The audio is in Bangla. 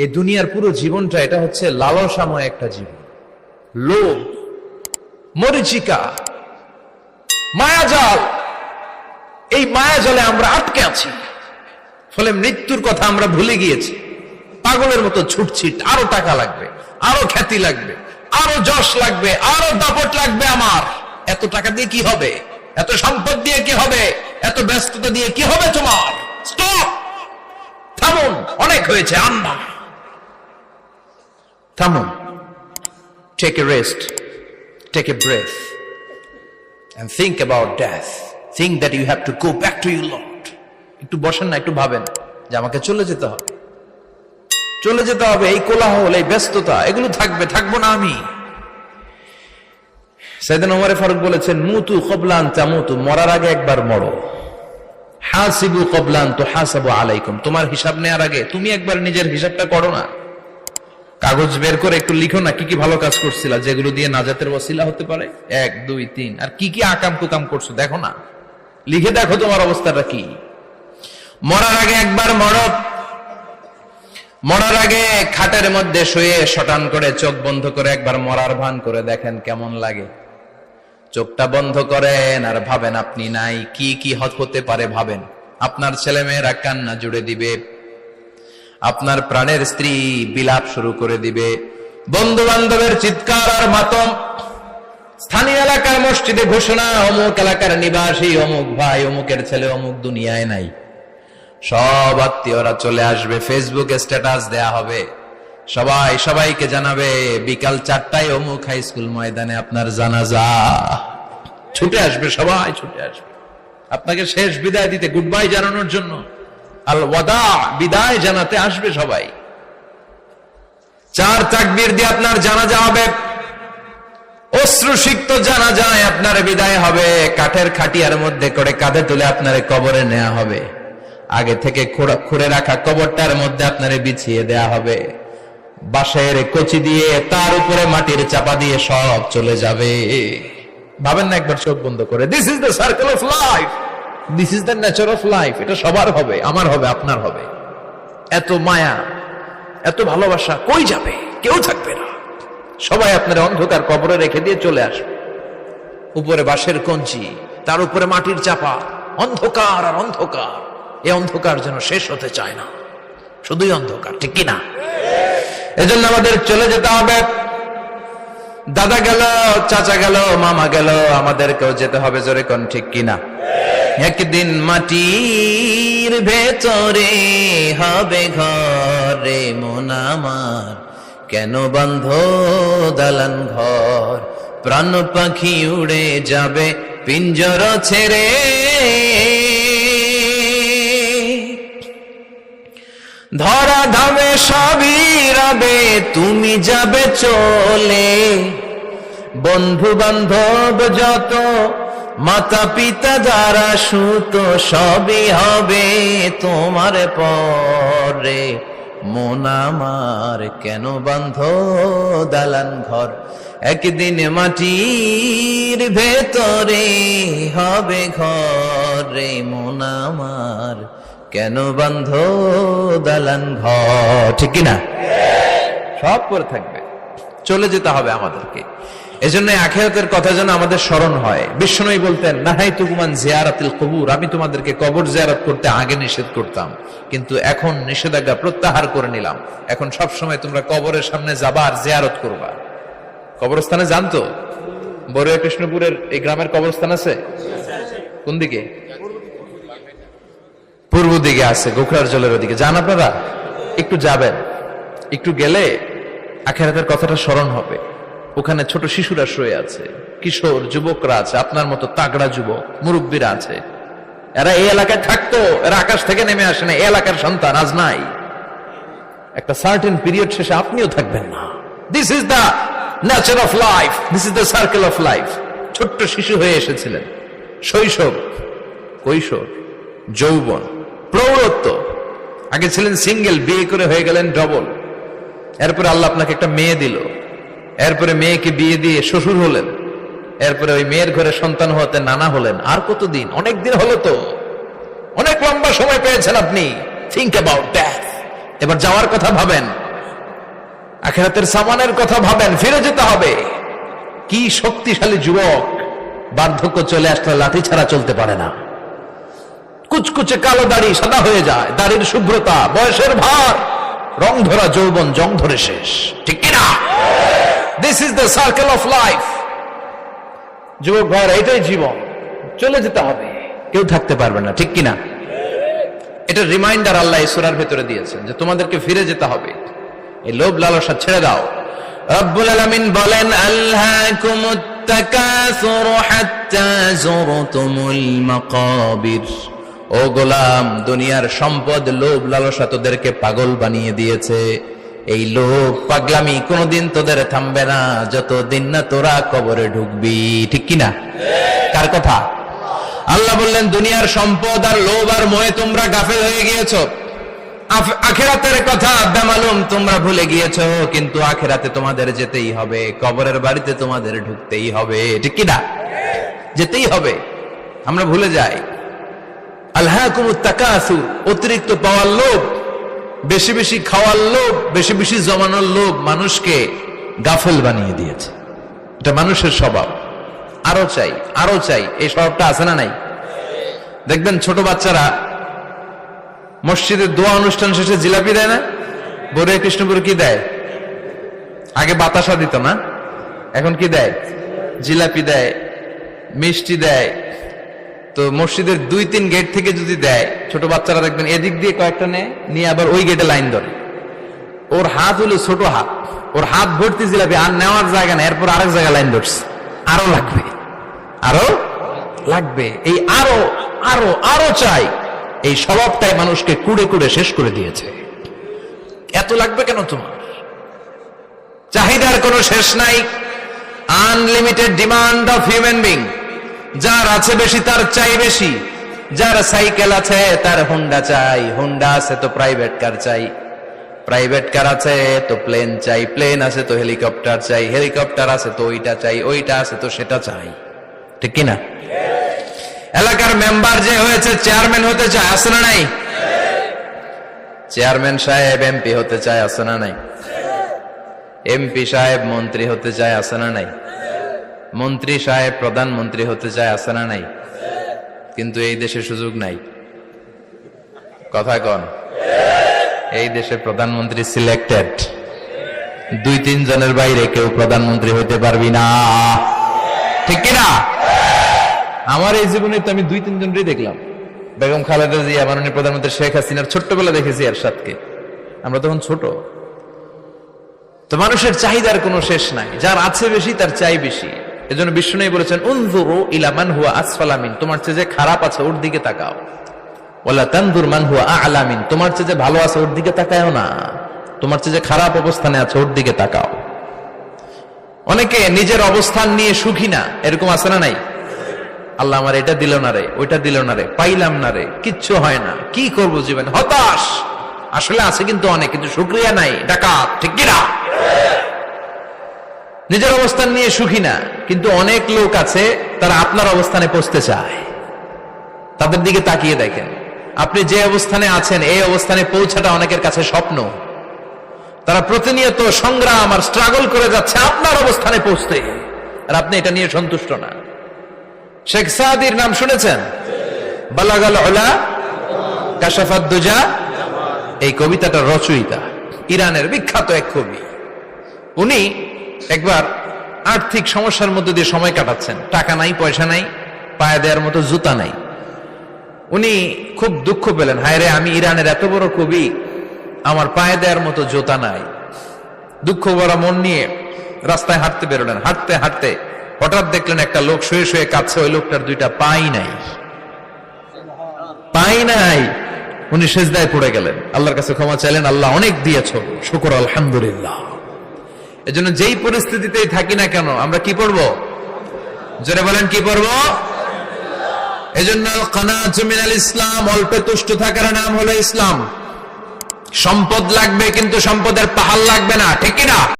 এই দুনিয়ার পুরো জীবনটা এটা হচ্ছে লালসাময় একটা জীবন, লোভ, মরিচিকা, মায়াজাল। এই মায়াজালে আমরা আটকে আছি, ফলে মৃত্যুর কথা আমরা ভুলে গিয়েছি। পাগলের মতো ছুটছি, আরো টাকা লাগবে, আরো খ্যাতি লাগবে, আরো যশ লাগবে, আরো দাপট লাগবে। আমার এত টাকা দিয়ে কি হবে? এত সম্পদ দিয়ে কি হবে? এত ব্যস্ততা দিয়ে কি হবে তোমার? স্টপ, থামুন, অনেক হয়েছে। আম্মা থামুন, take a rest, take a breath and think about death. Think that you have to go back to your Lord. একটু বসেন না, একটু ভাবেন যে আমাকে চলে যেতে হবে, চলে যেতে হবে। এই কোলাহল, এই ব্যস্ততা, এগুলো থাকবে, থাকবো না আমি। সাইয়েদনা ওমর ফারুক বলেছেন, মুতু ক্বাবলা আন তামুতু, মরার আগে একবার মরো। হাসিবু ক্বাবলা আন তুহাসাবু আলাইকুম, তোমার হিসাব নেওয়ার আগে তুমি একবার নিজের হিসাবটা করো না। কাগজ বের করে একটু লিখো না কি কি ভালো কাজ করছিলা, যেগুলো দিয়ে নাজাতের ওসিলা হতে পারে। 1 2 3, আর কি কি আকাম কুকাম করছো দেখো না, লিখে দেখো তোমার অবস্থাটা কি। মরার আগে একবার মরো। মরার আগে খাটের মধ্যে শুয়ে শটান করে চোখ বন্ধ করে একবার মরার ভান করে দেখেন কেমন লাগে। চোখটা বন্ধ করেন আর ভাবেন আপনি নাই, কি কি হতে পারে ভাবেন। আপনার ছেলে মেয়েরা কান্না জুড়ে দিবে, আপনার প্রাণের স্ত্রী বিলাপ শুরু করে দিবে, বন্ধু বান্ধবের চিৎকার আর মাতম, স্থানীয় এলাকার মসজিদে ঘোষণা, অমুক এলাকার নিবাসী অমুক ভাই, অমুকের ছেলে অমুক দুনিয়ায় নাই। সব আত্মীয়রা চলে আসবে, ফেসবুকে স্ট্যাটাস দেয়া হবে, সবাই সবাইকে জানাবে বিকাল 4টায় অমুক হাই স্কুল ময়দানে আপনার জানাজা। ছুটে আসবে, সবাই ছুটে আসবে আপনাকে শেষ বিদায় দিতে, গুড বাই জানানোর জন্য, আল ওয়াদা, বিদায় জানাতে আসবে সবাই। 4 তাকবীর দিয়ে আপনার জানাজা হবে, অশ্রুসিক্ত জানাজায় আপনার বিদায় হবে। কাঠের খাটিয়ার মধ্যে করে কাঁধে তুলে আপনারে কবরে নেওয়া হবে। আগে থেকে খুঁড়ে রাখা কবরটার মধ্যে আপনারে বিছিয়ে দেয়া হবে। বাঁশের কচি দিয়ে তার উপরে মাটির চাপা দিয়ে সব চলে যাবে। ভাবেন না একবার চোখ বন্ধ করে, this is the circle of life, this is the nature of life. এটা সবার হবে, আমার হবে, আপনার হবে। এত মায়া, এত ভালোবাসা কই যাবে? কেউ থাকবে না, সবাই আপনার অন্ধকার কবরে রেখে দিয়ে চলে আসবে। উপরে বাঁশের কঞ্চি, তার উপরে মাটির চাপা, অন্ধকার আর অন্ধকার। এই অন্ধকার যেন শেষ হতে চায় না, শুধুই অন্ধকার, ঠিক কিনা? এজন্য আমাদের চলে যেতে হবে। দাদা গেল, চাচা গেল, মামা গেল, আমাদেরকেও যেতে হবে, জোরে কোন ঠিক কিনা? একদিন মাটির ভেতরে হবে ঘরে মন আমার, কেন বন্ধ দালান ঘর, প্রাণ পাখি উড়ে যাবে পিঞ্জর ছেড়ে। ধরা ধামে সবই রবে, তুমি যাবে চলে। বন্ধু বান্ধব যত, মাতা পিতা যারা সুত, সবই হবে তোমার পরে। মন আমার কেন বন্ধ দালান ঘর, একদিন মাটির ভেতরে হবে ঘরে মন আমার, কেন বন্ধ দালান ঘর, ঠিক কিনা? সব করে থাকবে, চলে যেতে হবে আমাদেরকে। এজন্য আখিরাতের কথা যেন আমাদের স্মরণ হয়। বিশ্বনবী বলতেন, নাহাইতুকুম আন জিয়ারাতিল কুবুর, আমি তোমাদেরকে কবর জিয়ারত করতে আগে নিষেধ করতাম, কিন্তু এখন নিষেধাজ্ঞা প্রত্যাহার করে নিলাম। এখন সব সময় তোমরা কবরের সামনে যাবা আর জিয়ারত করবা। কবরস্থানে জানতো বড়ুয়া কৃষ্ণপুরের এই গ্রামের কবরস্থান আছে কোন দিকে? পূর্ব দিকে আছে, গোখরার জলের ওদিকে। যান আপনারা, একটু যাবেন, একটু গেলে আখিরাতের কথাটা স্মরণ হবে। ওখানে ছোট শিশুরা শুয়ে আছে, কিশোর যুবকরা আছে, আপনার মতো তাগড়া যুবক মুরব্বীরা আছে। এরা এই এলাকায় থাকতো, এরা আকাশ থেকে নেমে আসে না, এই এলাকার সন্তান, আজ নাই। একটা সার্টেন পিরিয়ড শেষে আপনিও থাকবেন না। This is the nature of life, this is the circle of life. ছোট্ট শিশু হয়ে এসেছিলেন, শৈশব, কৈশোর, যৌবন, প্রৌঢ়ত্ব। আগে ছিলেন সিঙ্গেল, বিয়ে করে হয়ে গেলেন ডবল। এরপরে আল্লাহ আপনাকে একটা মেয়ে দিল, এরপরে মেয়েকে বিয়ে দিয়ে শ্বশুর হলেন, এরপরে ওই মেয়ের ঘরে সন্তান হতে নানা হলেন। আর কতদিন? অনেক দিন হলো তো, অনেক লম্বা সময় পেয়েছেন আপনি। Think about that. এবার যাওয়ার কথা ভাবেন। আখিরাতের সামানের কথা ভাবেন, ফিরে যেতে হবে। কি শক্তিশালী যুবক, বার্ধক্য চলে আসলে লাঠি ছাড়া চলতে পারে না। কুচকুচে কালো দাড়ি সাদা হয়ে যায়, দাড়ির শুভ্রতা, বয়সের ভার, রং ধরা যৌবন জং ধরে শেষ, ঠিক কিনা? This is the circle of life. যুবক ভাইরা, এটাই জীবন, চলে যেতে হবে, কেউ থাকতে পারবে না, ঠিক কিনা? এটা রিমাইন্ডার আল্লাহ এই সূরার ভেতরে দিয়েছেন যে তোমাদেরকে ফিরে যেতে হবে, এই লোভ লালসা ছেড়ে দাও। রব্বুল আলামিন বলেন, আলহাকুমুত তাকাসুর হাত্তা যুরতুমুল মাকাবির। ও গোলাম, দুনিয়ার সম্পদ, লোভ লালসা তোদেরকে পাগল বানিয়ে দিয়েছে। এই লোভ পাগলামি কোনোদিন তোদের থামবে না যতদিন না তোরা কবরে ঢুকবি, ঠিক কিনা? কার কথা? আল্লাহ বললেন, দুনিয়ার সম্পদ আর লোভ আর মোহে তোমরা গাফেল হয়ে গিয়েছো। আখিরাতের কথা বেমালুম তোমরা ভুলে গিয়েছো, কিন্তু আখিরাতে তোমাদের যেতেই হবে, কবরের বাড়িতে তোমাদের ঢুকতেই হবে, ঠিক কিনা? যেতেই হবে, আমরা ভুলে যাই। আলহাকুমুত তাকাসুর, অতিরিক্ত পাওয়ার লোভ, বেশি বেশি খাওয়ার লোভ, বেশি বেশি জমানোর লোভ মানুষকে গাফেল বানিয়ে দিয়েছে। এটা মানুষের স্বভাব, আরো চাই আরো চাই, এই স্বভাবটা আছে না নাই? দেখবেন ছোট বাচ্চারা মসজিদের দোয়া অনুষ্ঠান শেষে জিলাপি দেয় না? বড় কৃষ্ণপুর কি দেয়? আগে বাতাসা দিত না, এখন কি দেয়? জিলাপি দেয়, মিষ্টি দেয়। তো মসজিদের 2-3 গেট থেকে যদি দেয়, ছোট বাচ্চারা দেখবেন এদিক দিয়ে কয়েকটা নিয়ে আবার ওই গেটে লাইন ধরে। ওর হাত হলো ছোট হাত, ওর হাত ভর্তি জিলাপি, আর নেওয়ার জায়গা না, এরপর আরেক জায়গায় লাইন ধরছে, আরো লাগবে আরো লাগবে, এই আরো আরো আরো চাই। এই স্বভাবটাই মানুষকে কুড়ে কুড়ে শেষ করে দিয়েছে। এত লাগবে কেন তোমার? চাহিদার কোনো শেষ নাই, unlimited demand of human being. যার আছে বেশি তার চাই বেশি, যার সাইকেল আছে তার হুন্ডা চাই, হুন্ডা আছে তো প্রাইভেট কার চাই, প্রাইভেট কার আছে তো প্লেন চাই, প্লেন আছে তো হেলিকপ্টার চাই, হেলিকপ্টার আছে তো ওইটা চাই, ওইটা আছে তো সেটা চাই, ঠিক কিনা? এলাকার মেম্বার যে হয়েছে চেয়ারম্যান হতে চায়, আছে না নাই? চেয়ারম্যান সাহেব এমপি হতে চায়, আছে না নাই? এমপি সাহেব মন্ত্রী হতে চায়, আছে না নাই? মন্ত্রী সাহেব প্রধানমন্ত্রী হতে চায়, আছে না নাই? কিন্তু এই দেশে সুযোগ নাই। কথা কন, এই দেশে প্রধানমন্ত্রী সিলেক্টেড, 2-3 জনের বাইরে কেউ প্রধানমন্ত্রী হতে পারবি না, ঠিক কিনা? আমার এই জীবনে তো আমি 2-3 জনই দেখলাম। বেগম খালেদা জিয়া, মাননীয় প্রধানমন্ত্রী শেখ হাসিনার ছোট্টবেলা দেখেছি এরশাদকে, আমরা তখন ছোট। তো মানুষের চাহিদার কোনো শেষ নাই, যার আছে বেশি তার চাই বেশি। এজন্য বিষ্ণু বলেছেন, উনজুরু ইলা মান হুয়া আসফালা মিন, তোমার চেয়ে যে খারাপ আছে ওর দিকে তাকাও। ওয়ালা তানজুর মান হুয়া আ'লা মিন, তোমার চেয়ে যে ভালো আছে ওর দিকে তাকাও না, তোমার চেয়ে যে খারাপ অবস্থানে আছে ওর দিকে তাকাও। অনেকে নিজের অবস্থান নিয়ে সুখী না, এরকম আছে না নাই? আল্লাহ আমার এটা দিল না রে, ওইটা দিল না রে, পাইলাম না রে, কিচ্ছু হয় না, কি করব জীবনে, হতাশ। আসলে আছে কিন্তু অনেক, কিন্তু শুকরিয়া নাই, ডাকাত, ঠিক কিনা? নিজের অবস্থান নিয়ে সুখী না, কিন্তু অনেক লোক আছে তারা আপনার অবস্থানে পৌঁছতে চায়। তাদের দিকে তাকিয়ে দেখেন, আপনি যে অবস্থানে আছেন এই অবস্থানে পৌঁছাটা অনেকের কাছে স্বপ্ন। তারা প্রতিনিয়ত সংগ্রাম আর স্ট্রাগল করে যাচ্ছে আপনার অবস্থানে পৌঁছতে, আর আপনি এটা নিয়ে সন্তুষ্ট না। শেখ সাদির নাম শুনেছেন? বালাগাল উলা কাশাফাত দুজা, এই কবিতাটার রচয়িতা, ইরানের বিখ্যাত এক কবি। উনি একবার আর্থিক সমস্যার মধ্যে দিয়ে সময় কাটাচ্ছেন, টাকা নাই, পয়সা নাই, পায়ে দেওয়ার মতো জুতা নাই। উনি খুব দুঃখ পেলেন, হায় রে, আমি ইরানের এত বড় কবি, আমার পায়ে দেওয়ার মতো জুতা নাই। দুঃখ ভরা মন নিয়ে রাস্তায় হাঁটতে বেরোলেন। হাঁটতে হাঁটতে হঠাৎ দেখলেন একটা লোক শুয়ে শুয়ে কাঁদছে, ওই লোকটার 2টা পাই নাই, পাই নাই। উনি সেজদায় পড়ে গেলেন, আল্লাহর কাছে ক্ষমা চাইলেন, আল্লাহ অনেক দিয়েছ, শুকর আলহামদুলিল্লাহ। এজন্য যেই পরিস্থিতিতেই থাকি না কেন আমরা কি পড়বো? জোরে বলেন, কি পড়বো? এজন্য কানাতু মিনাল ইসলাম, অল্পে তুষ্ট থাকার নাম হলো ইসলাম। সম্পদ লাগবে কিন্তু সম্পদের পাহাড় লাগবে না, ঠিক কিনা?